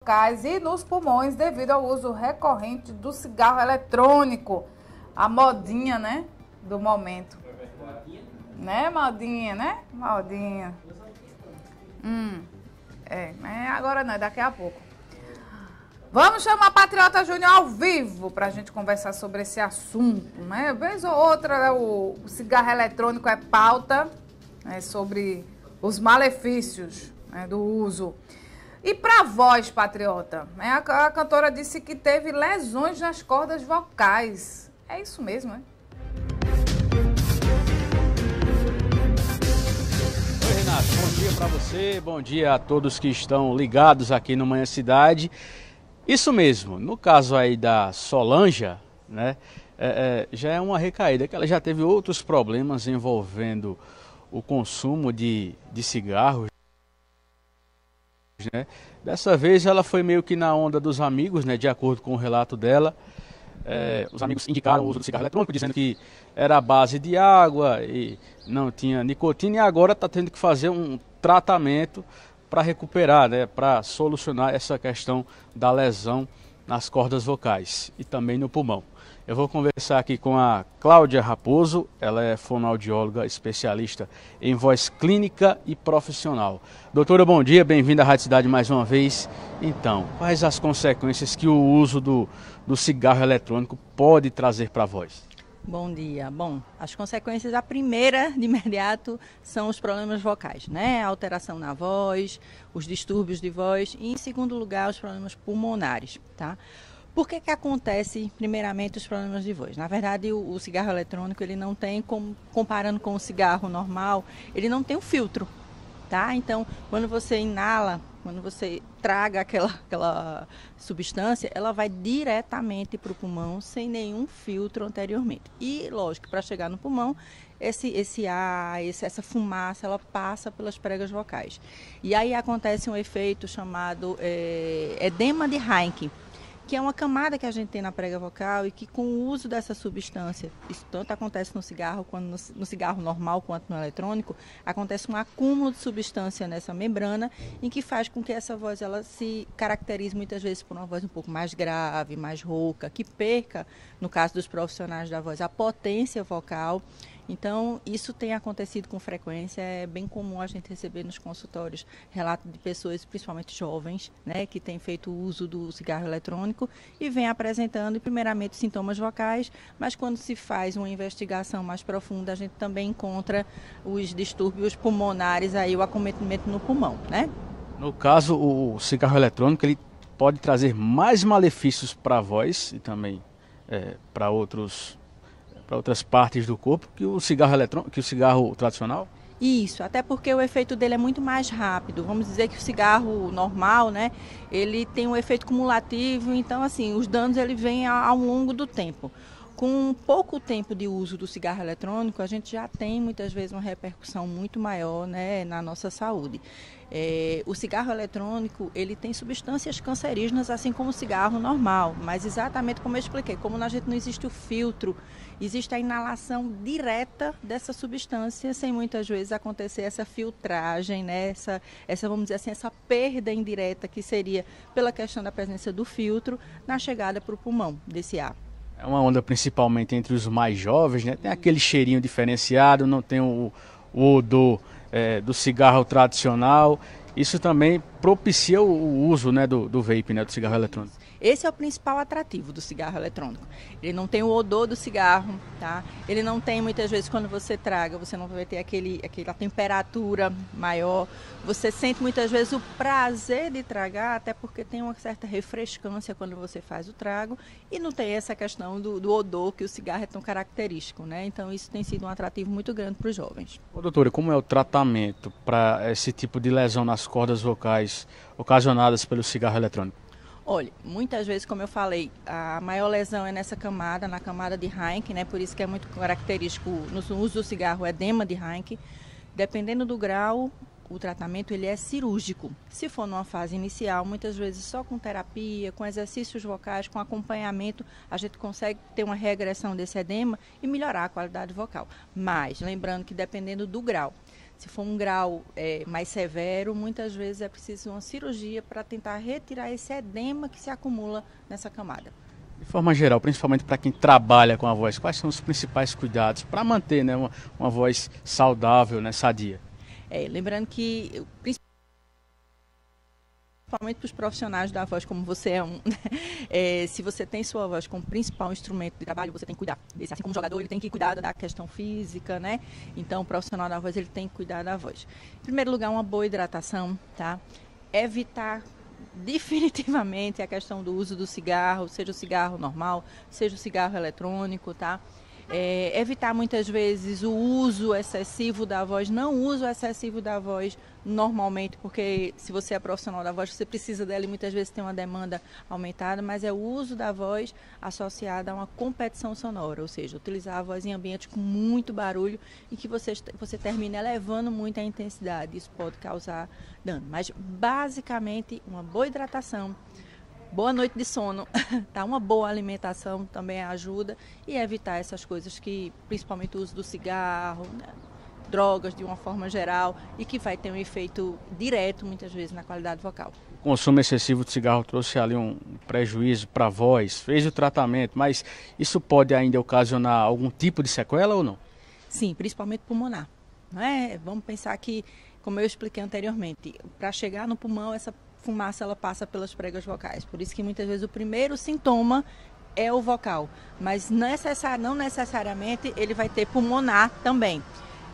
vocais e nos pulmões devido ao uso recorrente do cigarro eletrônico. A modinha, né? Do momento. Né, modinha, né? Modinha. Mas agora não, é daqui a pouco. Vamos chamar a Patriota Júnior ao vivo para a gente conversar sobre esse assunto, né? Vez ou outra, né, o cigarro eletrônico é pauta, né, sobre os malefícios, né, do uso. E para a voz, Patriota, né, a cantora disse que teve lesões nas cordas vocais. É isso mesmo, né? Oi, Renato, bom dia para você, bom dia a todos que estão ligados aqui no Manhã Cidade. Isso mesmo, no caso aí da Solange, né, já é uma recaída, que ela já teve outros problemas envolvendo o consumo de cigarros, né? Dessa vez ela foi meio que na onda dos amigos, né, de acordo com o relato dela. Os amigos indicaram o uso do cigarro eletrônico, dizendo que era a base de água e não tinha nicotina, e agora está tendo que fazer um tratamento para recuperar, né, para solucionar essa questão da lesão nas cordas vocais e também no pulmão. Eu vou conversar aqui com a Cláudia Raposo, ela é fonoaudióloga especialista em voz clínica e profissional. Doutora, bom dia, bem-vinda à Rádio Cidade mais uma vez. Então, quais as consequências que o uso do cigarro eletrônico pode trazer para a voz? Bom dia. Bom, as consequências, a primeira, de imediato, são os problemas vocais, né? A alteração na voz, os distúrbios de voz e, em segundo lugar, os problemas pulmonares, tá? Por que acontece, primeiramente, os problemas de voz? Na verdade, o cigarro eletrônico, ele não tem, comparando com o cigarro normal, ele não tem um filtro, tá? Então, quando você inala, quando você traga aquela substância, ela vai diretamente para o pulmão sem nenhum filtro anteriormente. E, lógico, para chegar no pulmão, esse ar, essa fumaça, ela passa pelas pregas vocais. E aí acontece um efeito chamado edema de Heinck, que é uma camada que a gente tem na prega vocal e que com o uso dessa substância, isso tanto acontece no cigarro, quanto no cigarro normal quanto no eletrônico, acontece um acúmulo de substância nessa membrana em que faz com que essa voz ela se caracterize muitas vezes por uma voz um pouco mais grave, mais rouca, que perca, no caso dos profissionais da voz, a potência vocal. Então, isso tem acontecido com frequência, é bem comum a gente receber nos consultórios relatos de pessoas, principalmente jovens, né, que têm feito o uso do cigarro eletrônico e vem apresentando, primeiramente, sintomas vocais, mas quando se faz uma investigação mais profunda, a gente também encontra os distúrbios pulmonares, aí, o acometimento no pulmão, né? No caso, o cigarro eletrônico, ele pode trazer mais malefícios para a voz e também para outras partes do corpo que o cigarro eletrônico, que o cigarro tradicional? Isso, até porque o efeito dele é muito mais rápido. Vamos dizer que o cigarro normal, né, ele tem um efeito cumulativo, então assim, os danos ele vêm ao longo do tempo. Com pouco tempo de uso do cigarro eletrônico, a gente já tem muitas vezes uma repercussão muito maior, né, na nossa saúde. O cigarro eletrônico, ele tem substâncias cancerígenas, assim como o cigarro normal, mas exatamente como eu expliquei, como na gente não existe o filtro, existe a inalação direta dessa substância, sem muitas vezes acontecer essa filtragem, né, essa vamos dizer assim, essa perda indireta que seria pela questão da presença do filtro na chegada para o pulmão desse ar. É uma onda principalmente entre os mais jovens, né? Tem aquele cheirinho diferenciado, não tem o odor do cigarro tradicional. Isso também propicia o uso, né, do vape, né, do cigarro eletrônico. Esse é o principal atrativo do cigarro eletrônico. Ele não tem o odor do cigarro, tá? Ele não tem, muitas vezes, quando você traga, você não vai ter aquela temperatura maior. Você sente, muitas vezes, o prazer de tragar, até porque tem uma certa refrescância quando você faz o trago. E não tem essa questão do odor, que o cigarro é tão característico, né? Então, isso tem sido um atrativo muito grande para os jovens. Ô, doutora, como é o tratamento para esse tipo de lesão nas cordas vocais ocasionadas pelo cigarro eletrônico? Olha, muitas vezes, como eu falei, a maior lesão é nessa camada, na camada de Heinck, né? Por isso que é muito característico no uso do cigarro, o edema de Heinck. Dependendo do grau, o tratamento ele é cirúrgico. Se for numa fase inicial, muitas vezes só com terapia, com exercícios vocais, com acompanhamento, a gente consegue ter uma regressão desse edema e melhorar a qualidade vocal. Mas, lembrando que dependendo do grau, Se for um grau mais severo, muitas vezes é preciso uma cirurgia para tentar retirar esse edema que se acumula nessa camada. De forma geral, principalmente para quem trabalha com a voz, quais são os principais cuidados para manter, né, uma voz saudável, né, sadia? Lembrando que, principalmente para os profissionais da voz, como você é um, se você tem sua voz como principal instrumento de trabalho, você tem que cuidar desse. Assim como o jogador, ele tem que cuidar da questão física, né? Então, o profissional da voz, ele tem que cuidar da voz. Em primeiro lugar, uma boa hidratação, tá? Evitar definitivamente a questão do uso do cigarro, seja o cigarro normal, seja o cigarro eletrônico, tá? Evitar muitas vezes o uso excessivo da voz, não uso excessivo da voz normalmente, porque se você é profissional da voz, você precisa dela e muitas vezes tem uma demanda aumentada, mas é o uso da voz associado a uma competição sonora, ou seja, utilizar a voz em ambientes com muito barulho e que você termina elevando muito a intensidade, isso pode causar dano. Mas basicamente uma boa hidratação, boa noite de sono, tá? Uma boa alimentação também ajuda e evitar essas coisas que, principalmente o uso do cigarro, né? Drogas de uma forma geral e que vai ter um efeito direto muitas vezes na qualidade vocal. O consumo excessivo de cigarro trouxe ali um prejuízo para a voz, fez o tratamento, mas isso pode ainda ocasionar algum tipo de sequela ou não? Sim, principalmente pulmonar, não é? Vamos pensar que, como eu expliquei anteriormente, para chegar no pulmão essa fumaça ela passa pelas pregas vocais, por isso que muitas vezes o primeiro sintoma é o vocal, mas não necessariamente ele vai ter pulmonar também.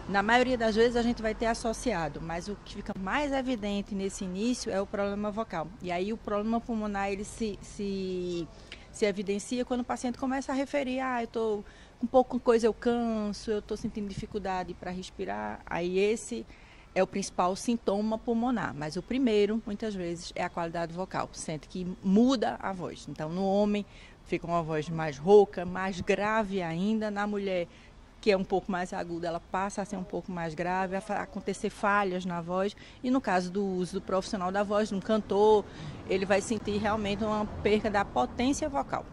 Na maioria das vezes a gente vai ter associado, mas o que fica mais evidente nesse início é o problema vocal. E aí o problema pulmonar ele se evidencia quando o paciente começa a referir, eu estou com pouca coisa, eu canso, eu estou sentindo dificuldade para respirar, aí esse é o principal sintoma pulmonar, mas o primeiro, muitas vezes, é a qualidade vocal. Sente que muda a voz. Então, no homem, fica uma voz mais rouca, mais grave ainda. Na mulher, que é um pouco mais aguda, ela passa a ser um pouco mais grave, a acontecer falhas na voz. E no caso do uso do profissional da voz, de um cantor, ele vai sentir realmente uma perca da potência vocal.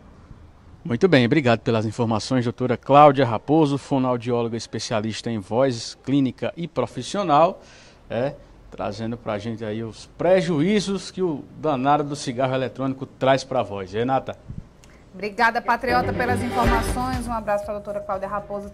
Muito bem, obrigado pelas informações, doutora Cláudia Raposo, fonoaudióloga especialista em voz clínica e profissional, trazendo para a gente aí os prejuízos que o danado do cigarro eletrônico traz para a voz. Renata? Obrigada, Patriota, pelas informações. Um abraço para a doutora Cláudia Raposo.